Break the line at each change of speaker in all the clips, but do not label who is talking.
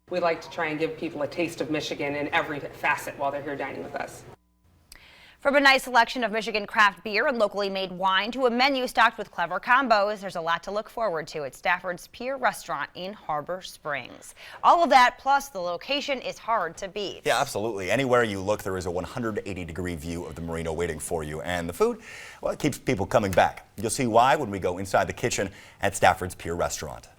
We like to try and give people a taste of Michigan in every facet while they're here dining with us.
From a nice selection of Michigan craft beer and locally made wine to a menu stocked with clever combos, there's a lot to look forward to at Stafford's Pier restaurant in Harbor Springs. All of that, plus the location, is hard to beat.
Yeah, absolutely. Anywhere you look, there is a 180-degree view of the marina waiting for you. And the food, well, it keeps people coming back. You'll see why when we go inside the kitchen at Stafford's Pier restaurant.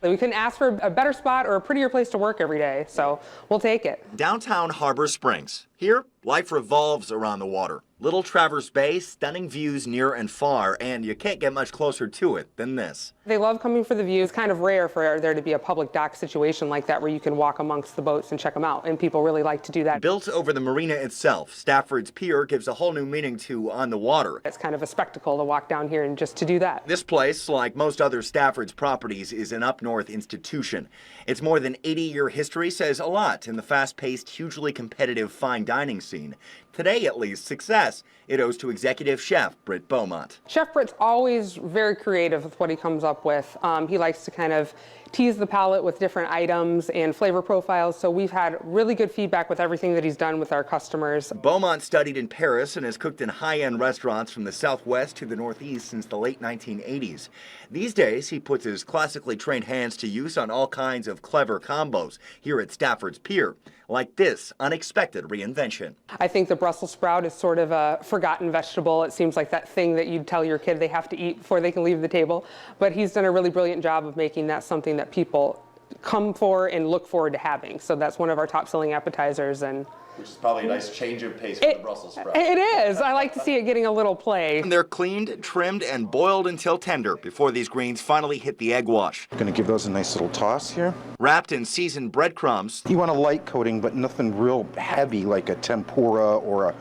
We couldn't ask for a better spot or a prettier place to work every day, so we'll take it.
Downtown Harbor Springs. Here, life revolves around the water. Little Traverse Bay, stunning views near and far, and you can't get much closer to it than this.
They love coming for the view. It's kind of rare for there to be a public dock situation like that where you can walk amongst the boats and check them out, and people really like to do that.
Built over the marina itself, Stafford's Pier gives a whole new meaning to on the water.
It's kind of a spectacle to walk down here and just to do that.
This place, like most other Stafford's properties, is an up-north institution. Its more than 80-year history says a lot in the fast-paced, hugely competitive fine dining scene. Today, at least, success it owes to executive chef Britt Beaumont.
Chef Britt's always very creative with what he comes up with. He likes to kind of tease the palate with different items and flavor profiles, so we've had really good feedback with everything that he's done with our customers.
Beaumont studied in Paris and has cooked in high-end restaurants from the Southwest to the Northeast since the late 1980s. These days, he puts his classically trained hands to use on all kinds of clever combos here at Stafford's Pier, like this unexpected reinvention.
I think the Brussels sprout is sort of a forgotten vegetable. It seems like that thing that you'd tell your kid they have to eat before they can leave the table, but he's done a really brilliant job of making that something that people come for and look forward to having. So that's one of our top selling appetizers. And
which is probably a nice change of pace for the Brussels sprout.
It is. I like to see it getting a little play.
And they're cleaned, trimmed, and boiled until tender before these greens finally hit the egg wash.
Gonna give those a nice little toss here.
Wrapped in seasoned breadcrumbs.
You want a light coating, but nothing real heavy like a tempura or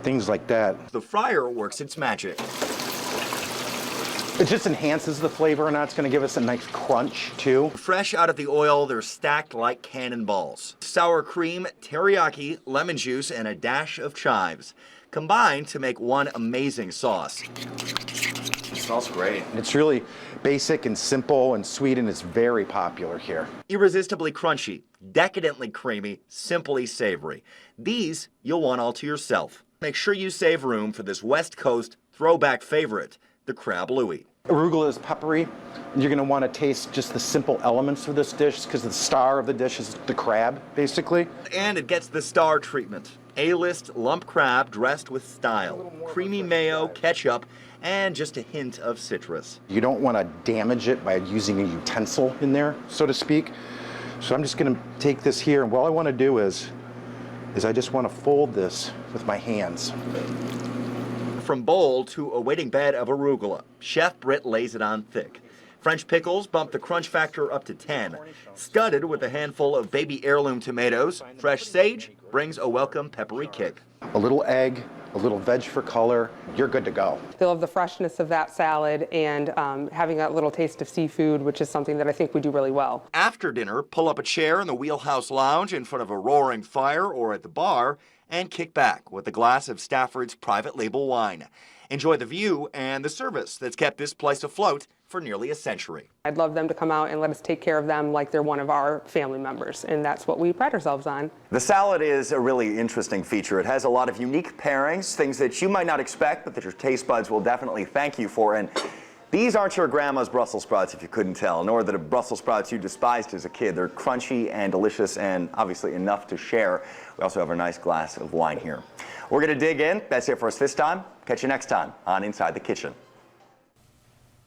things like that.
The fryer works its magic.
It just enhances the flavor, and that's going to give us a nice crunch, too.
Fresh out of the oil, they're stacked like cannonballs. Sour cream, teriyaki, lemon juice, and a dash of chives combined to make one amazing sauce.
It smells great.
It's really basic and simple and sweet, and it's very popular here.
Irresistibly crunchy, decadently creamy, simply savory. These you'll want all to yourself. Make sure you save room for this West Coast throwback favorite, the crab louie.
Arugula is peppery. You're going to want to taste just the simple elements of this dish because the star of the dish is the crab, basically.
And it gets the star treatment. A-list lump crab dressed with style. Creamy mayo, ketchup, and just a hint of citrus.
You don't want to damage it by using a utensil in there, so to speak. So I'm just going to take this here, and what I want to do is I just want to fold this with my hands.
From bowl to a waiting bed of arugula, Chef Britt lays it on thick. French pickles bump the crunch factor up to 10. Scudded with a handful of baby heirloom tomatoes, fresh sage brings a welcome peppery kick.
A little egg, a little veg for color, you're good to go.
They love the freshness of that salad and having that little taste of seafood, which is something that I think we do really well.
After dinner, pull up a chair in the Wheelhouse Lounge in front of a roaring fire or at the bar and kick back with a glass of Stafford's private label wine. Enjoy the view and the service that's kept this place afloat for nearly a century.
I'd love them to come out and let us take care of them like they're one of our family members, and that's what we pride ourselves on.
The salad is a really interesting feature. It has a lot of unique pairings, things that you might not expect, but that your taste buds will definitely thank you for. And these aren't your grandma's Brussels sprouts, if you couldn't tell, nor the Brussels sprouts you despised as a kid. They're crunchy and delicious and obviously enough to share. We also have a nice glass of wine here. We're going to dig in. That's it for us this time. Catch you next time on Inside the Kitchen.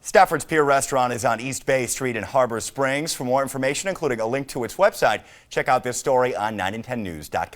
Stafford's Pier Restaurant is on East Bay Street in Harbor Springs. For more information, including a link to its website, check out this story on 910news.com.